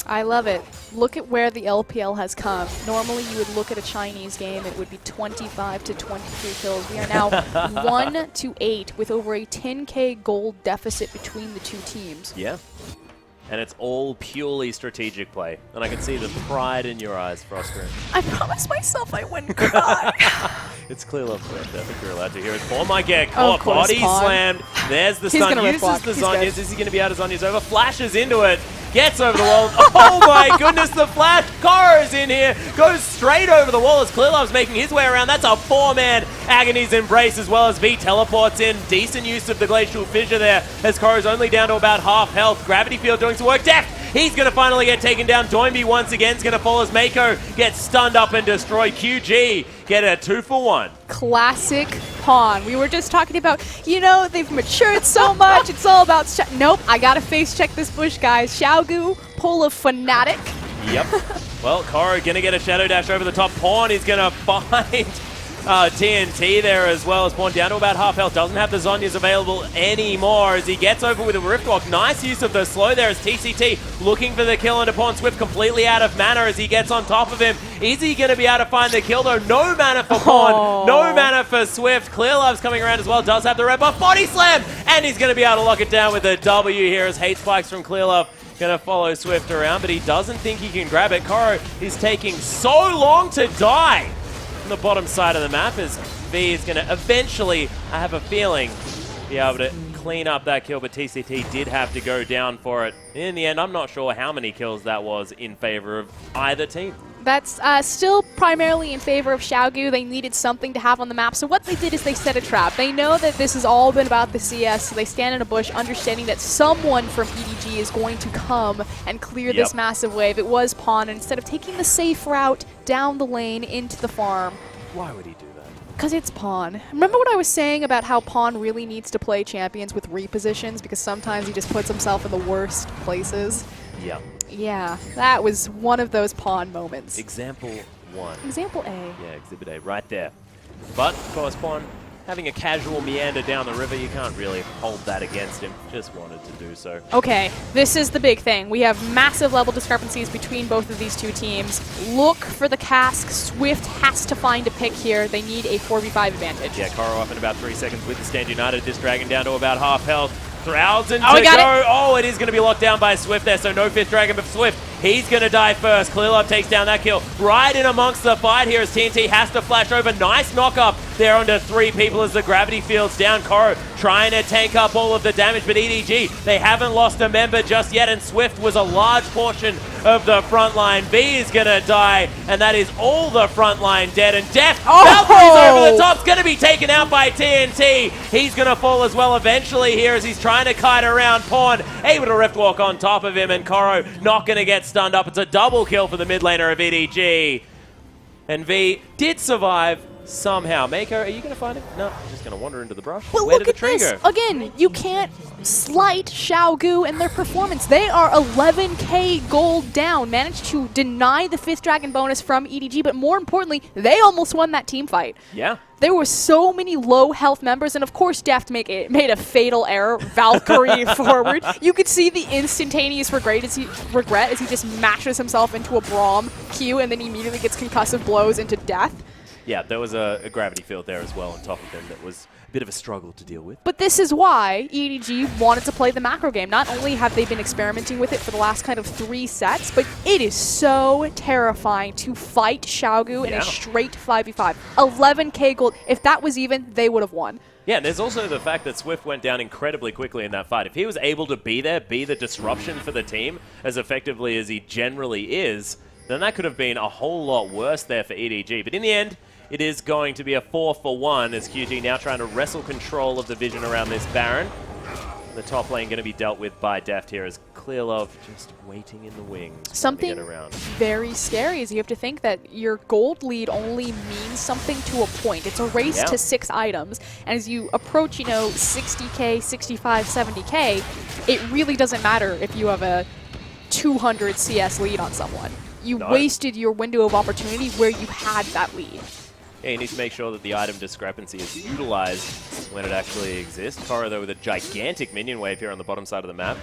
I love it. Look at where the LPL has come. Normally you would look at a Chinese game, it would be 25 to 23 kills. We are now 1 to 8 with over a 10k gold deficit between the two teams. Yeah. And it's all purely strategic play. And I can see the pride in your eyes, Frostgrim. I promised myself I wouldn't cry. It's ClearLove's birthday. I think you're allowed to hear it. Pawn might get Oh, caught. Body slammed. There's the stun. Uses the Zhonya's. Is he going to be out of Zhonya's over? Flashes into it. Gets over the wall. Oh my goodness, the flash. Koro's in here. Goes straight over the wall as ClearLove's making his way around. That's a 4-man Agony's Embrace, as well as V teleports in. Decent use of the Glacial Fissure there as Koro's only down to about half health. Gravity Field doing some work. Deft He's going to finally get taken down. Doinb once again is going to fall as Mako gets stunned up and destroyed. QG get a 2-for-1. Classic Pawn. We were just talking about, you know, they've matured so much. It's all about... Nope, I got to face check this bush, guys. Xiaogu, pull a Fnatic. Yep. Well, Koro going to get a Shadow Dash over the top. Pawn is going to find TNT there as well, as Pawn down to about half health. Doesn't have the Zhonya's available anymore as he gets over with a Riftwalk. Nice use of the slow there as TCT looking for the kill into Pawn. Swift completely out of mana as he gets on top of him. Is he going to be able to find the kill though? No mana for Pawn, no mana for Swift. ClearLove's coming around as well, does have the red buff. Body slam! And he's going to be able to lock it down with a W here as Hate Spikes from ClearLove going to follow Swift around, but he doesn't think he can grab it. Koro is taking so long to die on the bottom side of the map as V is going to eventually, I have a feeling, be able to clean up that kill, but TCT did have to go down for it. In the end, I'm not sure how many kills that was in favor of either team. That's still primarily in favor of Xiaogu. They needed something to have on the map, so what they did is they set a trap. They know that this has all been about the CS, so they stand in a bush understanding that someone from EDG is going to come and clear this massive wave. It was Pawn, and instead of taking the safe route down the lane into the farm... Why would he do that? Because it's Pawn. Remember what I was saying about how Pawn really needs to play champions with repositions, because sometimes he just puts himself in the worst places? Yeah. Yeah, that was one of those Pawn moments. Example 1. Example A. Yeah, Exhibit A, right there. But, of course, Pawn having a casual meander down the river, you can't really hold that against him. Just wanted to do so. Okay, this is the big thing. We have massive level discrepancies between both of these two teams. Look for the cask. Swift has to find a pick here. They need a 4v5 advantage. Yeah, Koro up in about 3 seconds with the Stand United. This Dragon down to about half health. 1,000 to go. Oh, it is going to be locked down by Swift there, so no 5th Dragon, but Swift, he's going to die first. ClearLove takes down that kill. Right in amongst the fight here as TNT has to flash over. Nice knock up there onto 3 people as the gravity field's down. Koro trying to tank up all of the damage, but EDG, they haven't lost a member just yet, and Swift was a large portion of the front line. V is going to die, and that is all the front line dead. And Deft, Valkyrie's over the top, going to be taken out by TNT. He's going to fall as well eventually here as he's trying to kite around Pawn, able to rift walk on top of him, and Koro not going to get stunned up. It's a double kill for the mid laner of EDG. And V did survive somehow. Mako, are you going to find him? No, he's just going to wander into the brush. But Where look did the at tree this. go? Again, you can't slight Xiaogu and their performance. They are 11k gold down, managed to deny the 5th Dragon bonus from EDG, but more importantly, they almost won that team fight. Yeah. There were so many low health members, and of course Deft made a fatal error. Valkyrie forward. You could see the instantaneous regret as he just mashes himself into a Braum Q and then he immediately gets concussive blows into death. Yeah, there was a gravity field there as well on top of him that was a bit of a struggle to deal with. But this is why EDG wanted to play the macro game. Not only have they been experimenting with it for the last kind of 3 sets, but it is so terrifying to fight Xiaogu in a straight 5v5. 11k gold. If that was even, they would have won. Yeah, and there's also the fact that Swift went down incredibly quickly in that fight. If he was able to be there, be the disruption for the team as effectively as he generally is, then that could have been a whole lot worse there for EDG. But in the end, it is going to be a 4-for-1 as QG now trying to wrestle control of the vision around this Baron. The top lane going to be dealt with by Deft here as ClearLove just waiting in the wings. Something to get around. Very scary is you have to think that your gold lead only means something to a point. It's a race to 6 items. And as you approach, 60k, 65, 70k, it really doesn't matter if you have a 200 CS lead on someone. You wasted your window of opportunity where you had that lead. Yeah, you need to make sure that the item discrepancy is utilized when it actually exists. Koro, though, with a gigantic minion wave here on the bottom side of the map.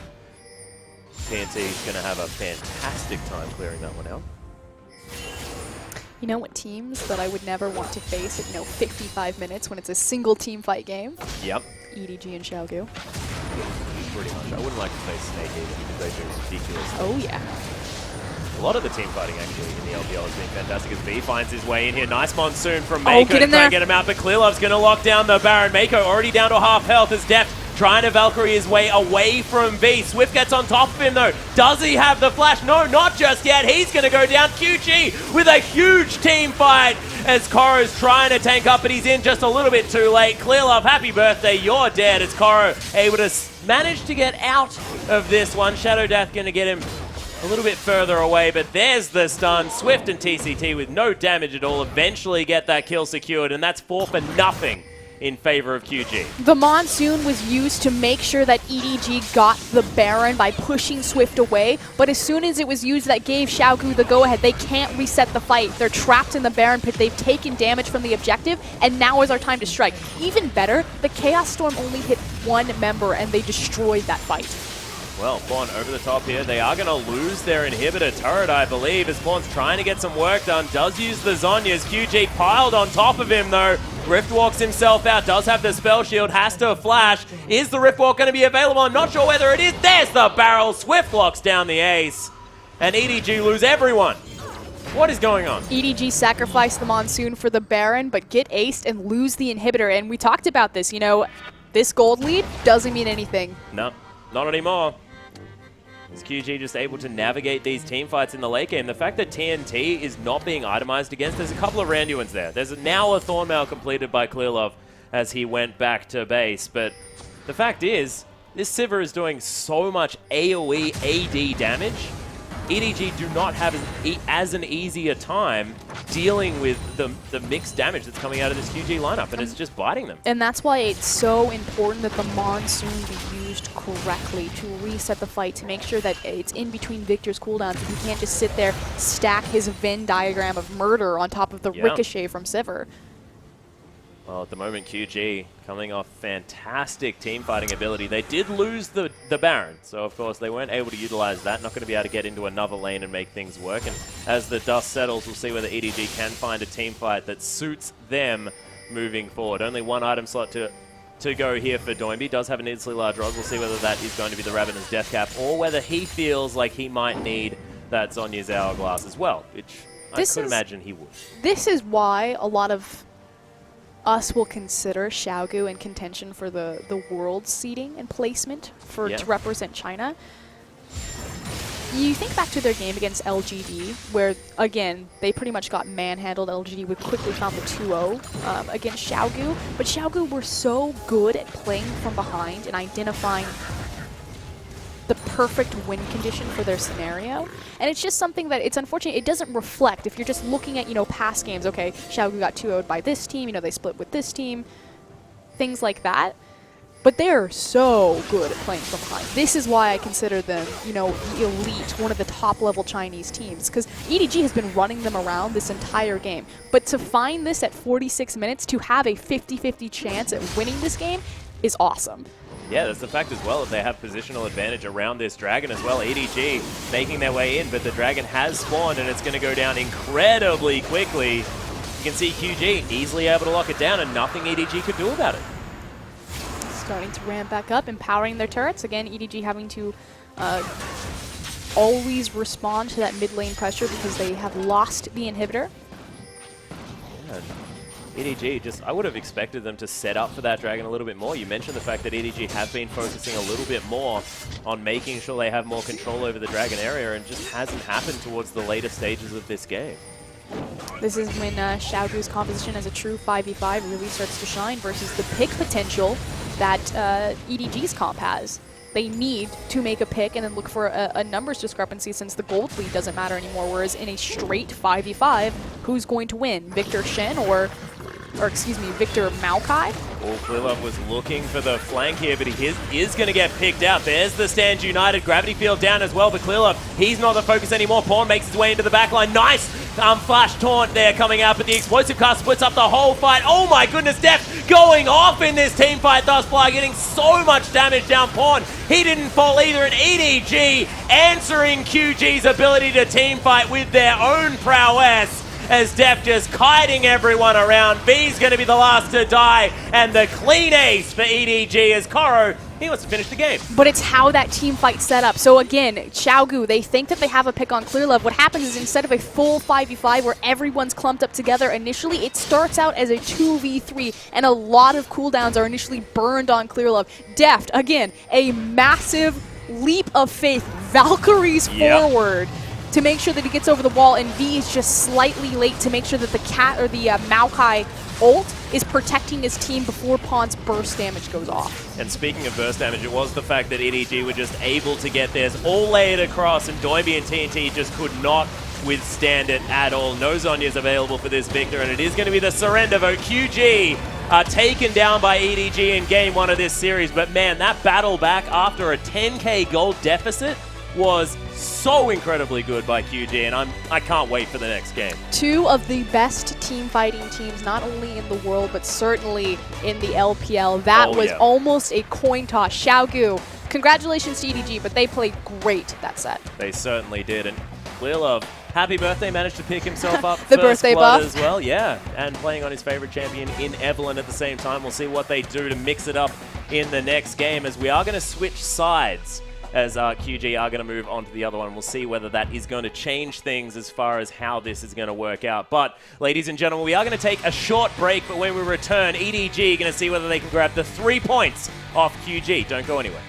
TNT is going to have a fantastic time clearing that one out. You know what teams that I would never want to face at, 55 minutes when it's a single team fight game? Yep. EDG and Xiaogu. Pretty much. I wouldn't like to face Snake either because they do ridiculous. Oh, yeah. A lot of the team fighting actually in the LPL has been fantastic as V finds his way in here. Nice monsoon from Mako to try and get him out, but ClearLove's going to lock down the Baron. Mako already down to half health as Deft trying to Valkyrie his way away from V. Swift gets on top of him though. Does he have the flash? No, not just yet. He's going to go down. QG with a huge team fight as Koro's trying to tank up, but he's in just a little bit too late. ClearLove, happy birthday, you're dead as Koro able to manage to get out of this one. Shadow Death going to get him a little bit further away, but there's the stun. Swift and TCT with no damage at all eventually get that kill secured, and that's 4 for nothing in favor of QG. The Monsoon was used to make sure that EDG got the Baron by pushing Swift away, but as soon as it was used, that gave Xiaogu the go-ahead. They can't reset the fight. They're trapped in the Baron pit. They've taken damage from the objective, and now is our time to strike. Even better, the Chaos Storm only hit one member, and they destroyed that fight. Well, Fawn over the top here. They are going to lose their inhibitor turret, I believe, as Fawn's trying to get some work done. Does use the Zhonya's. QG piled on top of him, though. Rift walks himself out. Does have the spell shield. Has to flash. Is the Rift walk going to be available? I'm not sure whether it is. There's the barrel. Swift locks down the ace. And EDG lose everyone. What is going on? EDG sacrificed the Monsoon for the Baron, but get aced and lose the inhibitor. And we talked about this, you know, this gold lead doesn't mean anything. No, not anymore. Is QG just able to navigate these team fights in the late game? The fact that TNT is not being itemized against, there's a couple of Randuins there. There's now a Thornmail completed by ClearLove as he went back to base. But the fact is, this Sivir is doing so much AoE AD damage. EDG do not have as an easier time dealing with the mixed damage that's coming out of this QG lineup, and it's just biting them. And that's why it's so important that the Monsoon be used correctly to reset the fight, to make sure that it's in between Victor's cooldowns. He can't just sit there, stack his Venn diagram of murder on top of the ricochet from Sivir. Well, at the moment, QG coming off fantastic team fighting ability. They did lose the Baron, so of course they weren't able to utilize that. Not going to be able to get into another lane and make things work. And as the dust settles, we'll see whether EDG can find a team fight that suits them moving forward. Only one item slot to go here for Doinb. Does have an instantly large rod. We'll see whether that is going to be the Ravenous Death Cap, or whether he feels like he might need that Zhonya's Hourglass as well, which I could imagine he would. This is why a lot of us will consider Xiaogu in contention for the world seeding and placement to represent China. You think back to their game against LGD, where, again, they pretty much got manhandled. LGD would quickly found the 2-0 against Xiaogu, but Xiaogu were so good at playing from behind and identifying the perfect win condition for their scenario. And it's just something that, it's unfortunate, it doesn't reflect. If you're just looking at, you know, past games, okay, Xiaogu got 2-0'd by this team, you know, they split with this team, things like that. But they're so good at playing from behind. This is why I consider them, you know, the elite, one of the top-level Chinese teams, because EDG has been running them around this entire game. But to find this at 46 minutes, to have a 50-50 chance at winning this game, is awesome. Yeah, that's the fact as well that they have positional advantage around this Dragon as well. EDG making their way in, but the Dragon has spawned and it's going to go down incredibly quickly. You can see QG easily able to lock it down and nothing EDG could do about it. Starting to ramp back up, empowering their turrets. Again, EDG having to always respond to that mid lane pressure because they have lost the inhibitor. Yeah. EDG, just, I would have expected them to set up for that Dragon a little bit more. You mentioned the fact that EDG have been focusing a little bit more on making sure they have more control over the Dragon area, and just hasn't happened towards the later stages of this game. This is when Xiaogu's composition as a true 5v5 really starts to shine versus the pick potential that EDG's comp has. They need to make a pick and then look for a numbers discrepancy, since the gold lead doesn't matter anymore, whereas in a straight 5v5, who's going to win? Victor Shen or excuse me, Victor Maokai? Oh, ClearLove was looking for the flank here, but he is going to get picked out. There's the Stand United. Gravity field down as well, but ClearLove, he's not the focus anymore. Pawn makes his way into the backline. Nice flash taunt there coming out, but the explosive cast splits up the whole fight. Oh my goodness, Deft going off in this team fight thus far, getting so much damage down Pawn. He didn't fall either, and EDG answering QG's ability to team fight with their own prowess, as Deft just kiting everyone around. V's going to be the last to die, and the clean ace for EDG as Koro, he wants to finish the game. But it's how that team fight set up. So again, Xiaogu, they think that they have a pick on ClearLove. What happens is, instead of a full 5v5 where everyone's clumped up together initially, it starts out as a 2v3, and a lot of cooldowns are initially burned on ClearLove. Deft, again, a massive leap of faith. Valkyries forward. to make sure that he gets over the wall, and V is just slightly late to make sure that the cat or the Maokai ult is protecting his team before Pawn's burst damage goes off. And speaking of burst damage, it was the fact that EDG were just able to get theirs all layered across, and Doinb and TNT just could not withstand it at all. No Zhonya's available for this Victor, and it is going to be the surrender vote. QG taken down by EDG in game 1 of this series, but man, that battle back after a 10k gold deficit was so incredibly good by QG, and I can't wait for the next game. Two of the best team fighting teams, not only in the world, but certainly in the LPL. That was almost a coin toss. Xiaogu, congratulations to EDG, but they played great that set. They certainly did, and ClearLove, happy birthday, managed to pick himself up the first birthday blood buff as well. Yeah, and playing on his favorite champion in Evelyn at the same time. We'll see what they do to mix it up in the next game, as we are going to switch sides, as QG are going to move on to the other one. We'll see whether that is going to change things as far as how this is going to work out. But, ladies and gentlemen, we are going to take a short break, but when we return, EDG going to see whether they can grab the 3 points off QG. Don't go anywhere.